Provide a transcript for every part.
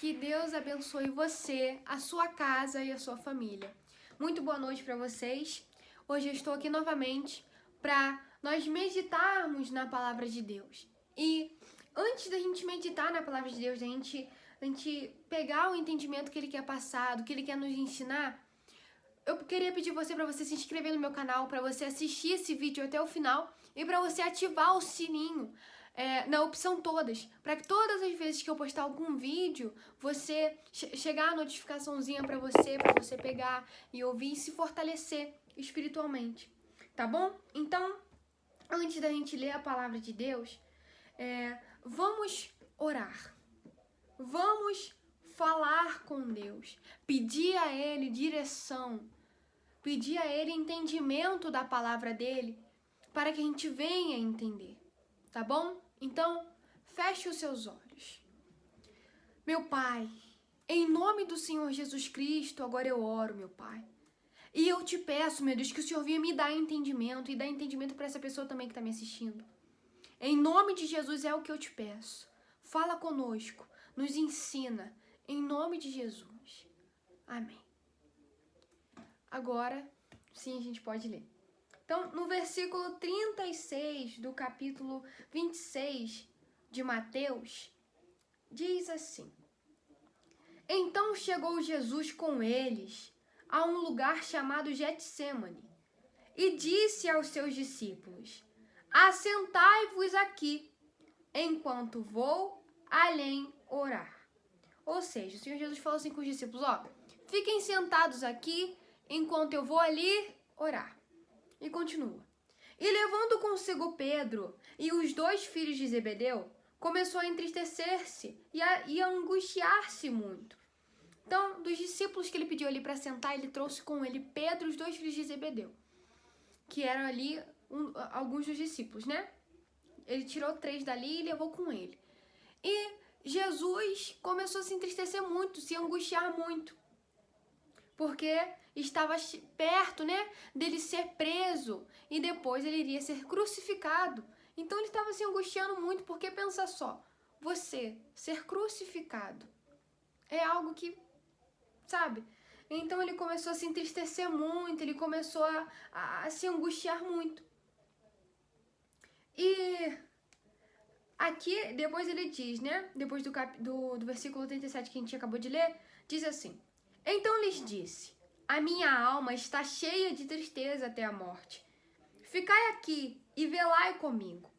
Que Deus abençoe você, a sua casa e a sua família. Muito boa noite para vocês. Hoje eu estou aqui novamente para nós meditarmos na palavra de Deus. E antes da gente meditar na palavra de Deus, da gente pegar o entendimento que Ele quer passar, do que Ele quer nos ensinar, eu queria pedir para você se inscrever no meu canal, para você assistir esse vídeo até o final e para você ativar o sininho na opção todas, para que todas as vezes que eu postar algum vídeo, você chegar a notificaçãozinha para você pegar e ouvir e se fortalecer espiritualmente, tá bom? Então, antes da gente ler a palavra de Deus, vamos orar, vamos falar com Deus, pedir a Ele direção, pedir a Ele entendimento da palavra dEle, para que a gente venha entender, tá bom? Então, feche os seus olhos. Meu Pai, em nome do Senhor Jesus Cristo, agora eu oro, meu Pai. E eu te peço, meu Deus, que o Senhor venha me dar entendimento e dar entendimento para essa pessoa também que está me assistindo. Em nome de Jesus é o que eu te peço. Fala conosco, nos ensina, em nome de Jesus. Amém. Agora, sim, a gente pode ler. Então, no versículo 36 do capítulo 26 de Mateus, diz assim: Então chegou Jesus com eles a um lugar chamado Getsêmani e disse aos seus discípulos: Assentai-vos aqui, enquanto vou além orar. Ou seja, o Senhor Jesus falou assim com os discípulos: fiquem sentados aqui, enquanto eu vou ali orar. E continua. E levando consigo Pedro e os 2 filhos de Zebedeu, começou a entristecer-se e a angustiar-se muito. Então, dos discípulos que ele pediu ali para sentar, ele trouxe com ele Pedro e os 2 filhos de Zebedeu, que eram ali alguns dos discípulos, né? Ele tirou 3 dali e levou com ele. E Jesus começou a se entristecer muito, se angustiar muito, porque estava perto, né, dele ser preso e depois ele iria ser crucificado. Então ele estava se angustiando muito, porque pensa só, você ser crucificado é algo que, sabe? Então ele começou a se entristecer muito, ele começou a se angustiar muito. E aqui, depois ele diz, né, depois do versículo 37 que a gente acabou de ler, diz assim: Então lhes disse: A minha alma está cheia de tristeza até a morte. Ficai aqui e velai comigo.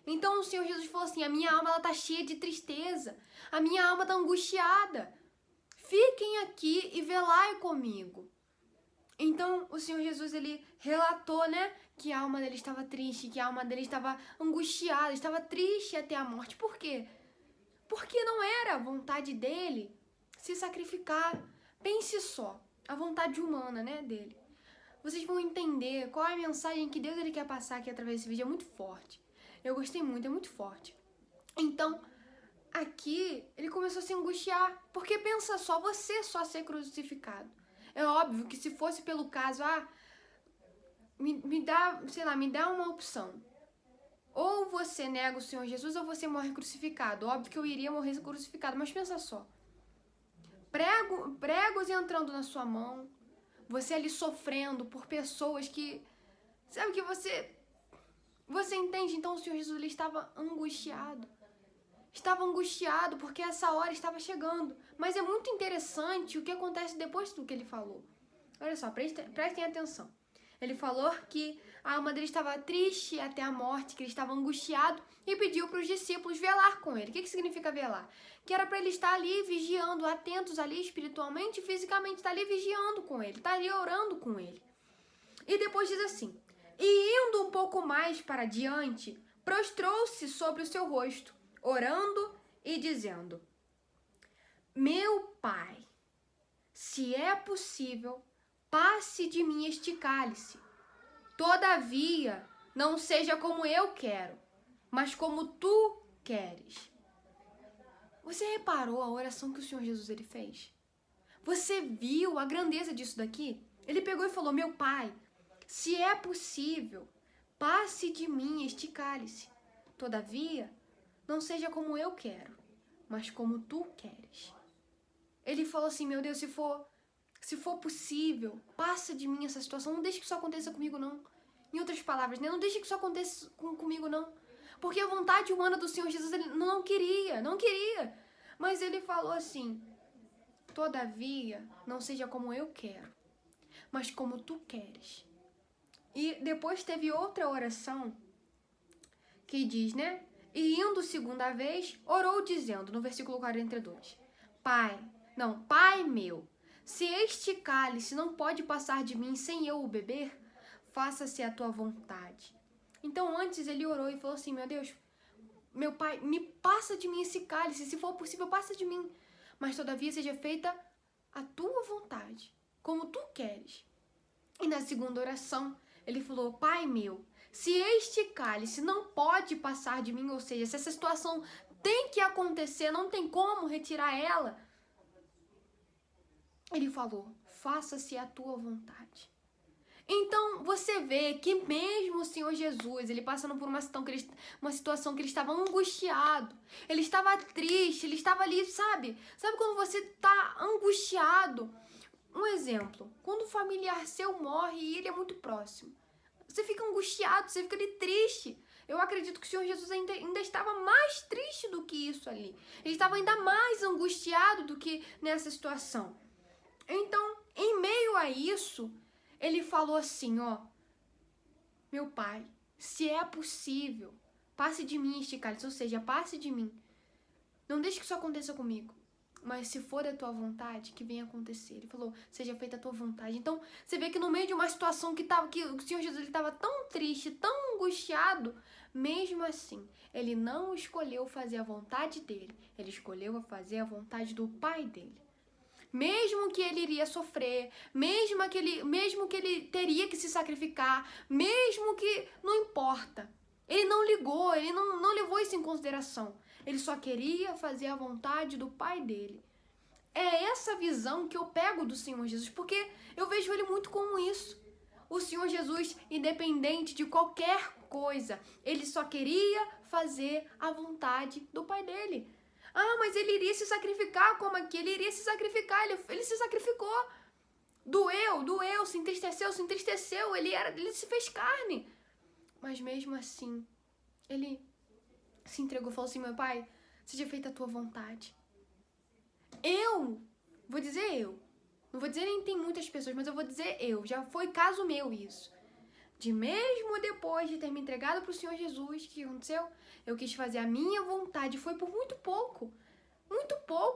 Então o Senhor Jesus falou assim: a minha alma está cheia de tristeza, a minha alma está angustiada. Fiquem aqui e velai comigo. Então o Senhor Jesus, ele relatou, né, que a alma dele estava triste, que a alma dele estava angustiada, estava triste até a morte. Por quê? Porque não era a vontade dele se sacrificar. Pense só, a vontade humana, né, dele. Vocês vão entender qual é a mensagem que Deus ele quer passar aqui através desse vídeo. É muito forte. Eu gostei muito, é muito forte. Então, aqui, ele começou a se angustiar. Porque pensa só, você só ser crucificado. É óbvio que se fosse pelo caso, me dá uma opção. Ou você nega o Senhor Jesus ou você morre crucificado. Óbvio que eu iria morrer crucificado, mas pensa só. Pregos entrando na sua mão, você ali sofrendo por pessoas que, sabe, que você entende? Então o Senhor Jesus, ele estava angustiado. Estava angustiado porque essa hora estava chegando. Mas é muito interessante o que acontece depois do que ele falou. Olha só, prestem atenção. Ele falou que a alma dele estava triste até a morte, que ele estava angustiado e pediu para os discípulos velar com ele. O que significa velar? Que era para ele estar ali vigiando, atentos ali espiritualmente e fisicamente, estar ali vigiando com ele, estar ali orando com ele. E depois diz assim: E indo um pouco mais para diante, prostrou-se sobre o seu rosto, orando e dizendo: Meu Pai, se é possível, passe de mim este cálice. Todavia, não seja como eu quero, mas como tu queres. Você reparou a oração que o Senhor Jesus ele fez? Você viu a grandeza disso daqui? Ele pegou e falou: Meu Pai, se é possível, passe de mim este cálice. Todavia, não seja como eu quero, mas como tu queres. ele falou assim, meu Deus, se for possível, passa de mim essa situação, não deixe que isso aconteça comigo, não. Em outras palavras, né? Não deixe que isso aconteça comigo, não. Porque a vontade humana do Senhor Jesus, ele não queria. Mas ele falou assim, todavia, não seja como eu quero, mas como tu queres. E depois teve outra oração que diz, né? E indo segunda vez, orou dizendo, no versículo 42, Pai meu, se este cálice não pode passar de mim sem eu o beber, faça-se a tua vontade. Então antes ele orou e falou assim, meu Deus, meu Pai, me passa de mim esse cálice, se for possível, passa de mim. Mas todavia seja feita a tua vontade, como tu queres. E na segunda oração, ele falou, Pai meu, se este cálice não pode passar de mim, ou seja, se essa situação tem que acontecer, não tem como retirar ela, ele falou, faça-se a tua vontade. Então, você vê que mesmo o Senhor Jesus, ele passando por uma situação que ele estava angustiado, ele estava triste, ele estava ali, sabe? Sabe quando você está angustiado? Um exemplo, quando um familiar seu morre e ele é muito próximo, você fica angustiado, você fica ali triste. Eu acredito que o Senhor Jesus ainda estava mais triste do que isso ali. Ele estava ainda mais angustiado do que nessa situação. Então, em meio a isso, ele falou assim, meu Pai, se é possível, passe de mim este cálice, ou seja, passe de mim. Não deixe que isso aconteça comigo, mas se for da tua vontade, que venha acontecer. Ele falou, seja feita a tua vontade. Então, você vê que no meio de uma situação que o Senhor Jesus estava tão triste, tão angustiado, mesmo assim, ele não escolheu fazer a vontade dele, ele escolheu fazer a vontade do Pai dele. Mesmo que ele iria sofrer, mesmo que ele teria que se sacrificar, mesmo que não importa. Ele não ligou, ele não levou isso em consideração. Ele só queria fazer a vontade do Pai dele. É essa visão que eu pego do Senhor Jesus, porque eu vejo ele muito como isso. O Senhor Jesus, independente de qualquer coisa, ele só queria fazer a vontade do Pai dele. Mas ele iria se sacrificar como aqui? Ele iria se sacrificar, ele se sacrificou. Doeu, se entristeceu, ele se fez carne. Mas mesmo assim, ele se entregou e falou assim, meu Pai, seja feita a tua vontade. Vou dizer eu, não vou dizer nem tem muitas pessoas, mas eu vou dizer já foi caso meu isso. De mesmo depois de ter me entregado para o Senhor Jesus, o que aconteceu? Eu quis fazer a minha vontade, foi por muito pouco,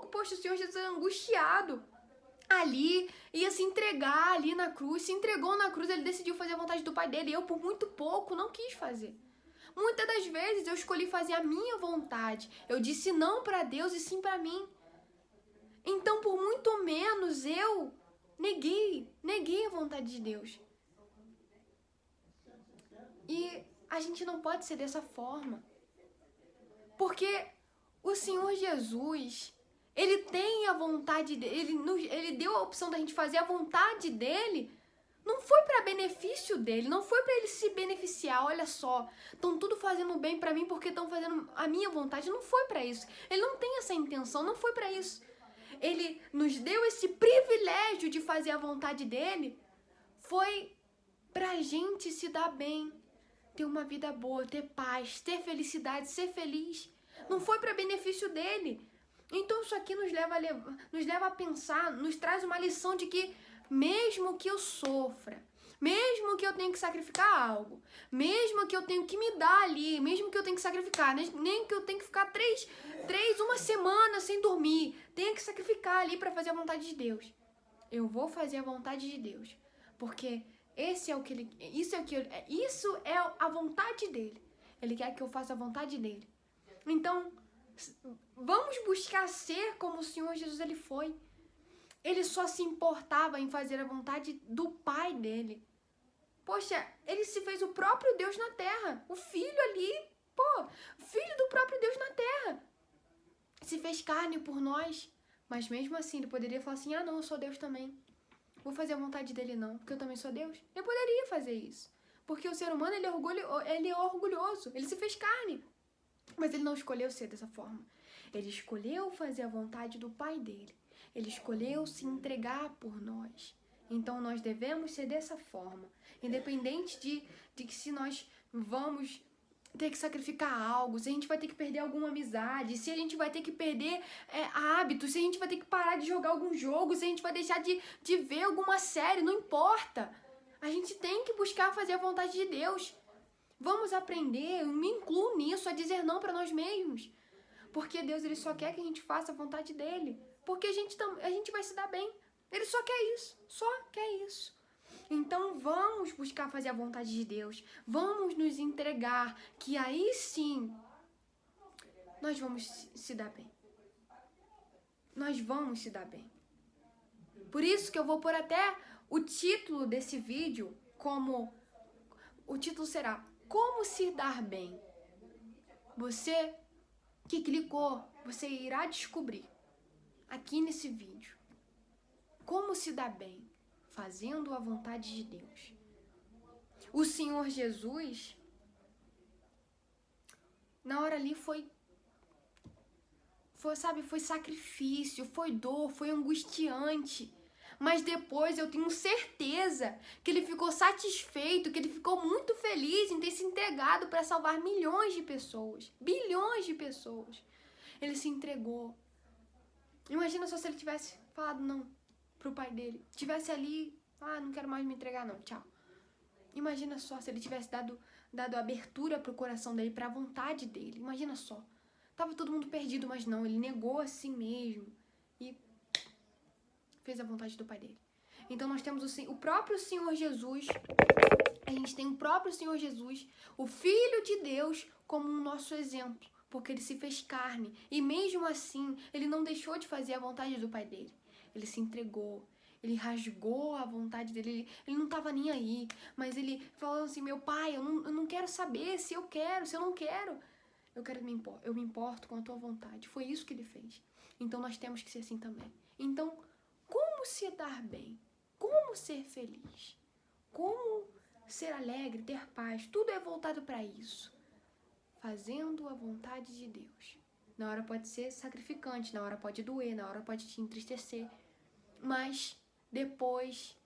poxa, o Senhor Jesus era angustiado, ali, ia se entregar ali na cruz, se entregou na cruz, ele decidiu fazer a vontade do Pai dele, eu por muito pouco não quis fazer. Muitas das vezes eu escolhi fazer a minha vontade, eu disse não para Deus e sim para mim. Então, por muito menos, eu neguei a vontade de Deus. E a gente não pode ser dessa forma. Porque o Senhor Jesus, ele tem a vontade dele, ele deu a opção da gente fazer a vontade dele. Não foi para benefício dele, não foi para ele se beneficiar. Olha só, estão tudo fazendo bem para mim porque estão fazendo a minha vontade. Não foi para isso. Ele não tem essa intenção, não foi para isso. Ele nos deu esse privilégio de fazer a vontade dele. Foi pra gente se dar bem, ter uma vida boa, ter paz, ter felicidade, ser feliz. Não foi para benefício dele. Então isso aqui nos leva a pensar, nos traz uma lição de que mesmo que eu sofra, mesmo que eu tenha que sacrificar algo, mesmo que eu tenha que me dar ali, mesmo que eu tenha que sacrificar, nem que eu tenha que ficar uma semana sem dormir, tenha que sacrificar ali para fazer a vontade de Deus. Eu vou fazer a vontade de Deus, porque isso é a vontade dele. Ele quer que eu faça a vontade dele. Então, vamos buscar ser como o Senhor Jesus ele foi. Ele só se importava em fazer a vontade do Pai dele. Poxa, ele se fez o próprio Deus na terra. O Filho ali, Filho do próprio Deus na terra. Se fez carne por nós. Mas mesmo assim, ele poderia falar assim, não, eu sou Deus também. Vou fazer a vontade dele não, porque eu também sou Deus. Ele poderia fazer isso. Porque o ser humano, ele é orgulhoso. Ele se fez carne. Mas ele não escolheu ser dessa forma. Ele escolheu fazer a vontade do Pai dele. Ele escolheu se entregar por nós. Então nós devemos ser dessa forma. Independente de que se nós vamos ter que sacrificar algo, se a gente vai ter que perder alguma amizade, se a gente vai ter que perder hábitos, se a gente vai ter que parar de jogar algum jogo, se a gente vai deixar de ver alguma série, não importa. A gente tem que buscar fazer a vontade de Deus. Vamos aprender, eu me incluo nisso, a dizer não para nós mesmos. Porque Deus, ele só quer que a gente faça a vontade dele. Porque a gente vai se dar bem. Ele só quer isso, só quer isso. Então vamos buscar fazer a vontade de Deus. Vamos nos entregar, que aí sim nós vamos se dar bem. Nós vamos se dar bem. Por isso que eu vou pôr até o título desse vídeo como... O título será Como se dar bem. Você que clicou, você irá descobrir aqui nesse vídeo como se dar bem fazendo a vontade de Deus. O Senhor Jesus, na hora ali foi sacrifício, foi dor, foi angustiante. Mas depois eu tenho certeza que ele ficou satisfeito, que ele ficou muito feliz em ter se entregado para salvar milhões de pessoas, bilhões de pessoas. Ele se entregou. Imagina só se ele tivesse falado não pro pai dele. Tivesse ali, não quero mais me entregar não, tchau. Imagina só se ele tivesse dado abertura pro coração dele, pra vontade dele. Imagina só. Tava todo mundo perdido, mas não, ele negou assim mesmo. E fez a vontade do pai dele. Então nós temos o próprio Senhor Jesus, a gente tem o próprio Senhor Jesus, o Filho de Deus, como um nosso exemplo, porque ele se fez carne, e mesmo assim, ele não deixou de fazer a vontade do pai dele. Ele se entregou, ele rasgou a vontade dele, ele não estava nem aí, mas ele falou assim, meu pai, eu não quero saber se eu quero, se eu não quero. Eu me importo com a tua vontade. Foi isso que ele fez. Então nós temos que ser assim também. Então, como se dar bem? Como ser feliz? Como ser alegre, ter paz? Tudo é voltado para isso. Fazendo a vontade de Deus. Na hora pode ser sacrificante, na hora pode doer, na hora pode te entristecer. Mas depois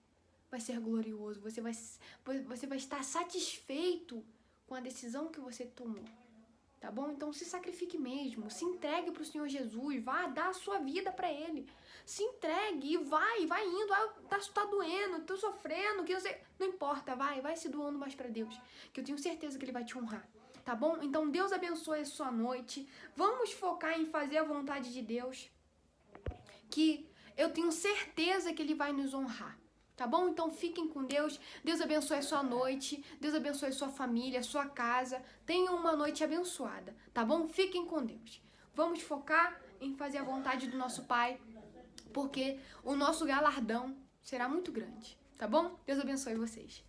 vai ser glorioso. Você vai estar satisfeito com a decisão que você tomou. Tá bom? Então se sacrifique mesmo, se entregue pro Senhor Jesus, vá dar a sua vida para Ele. Se entregue e vai indo, tá doendo, tô sofrendo, que você... Não importa, vai se doando mais para Deus, que eu tenho certeza que Ele vai te honrar, tá bom? Então Deus abençoe a sua noite, vamos focar em fazer a vontade de Deus, que eu tenho certeza que Ele vai nos honrar. Tá bom? Então fiquem com Deus. Deus abençoe a sua noite. Deus abençoe a sua família, a sua casa. Tenham uma noite abençoada. Tá bom? Fiquem com Deus. Vamos focar em fazer a vontade do nosso Pai, porque o nosso galardão será muito grande. Tá bom? Deus abençoe vocês.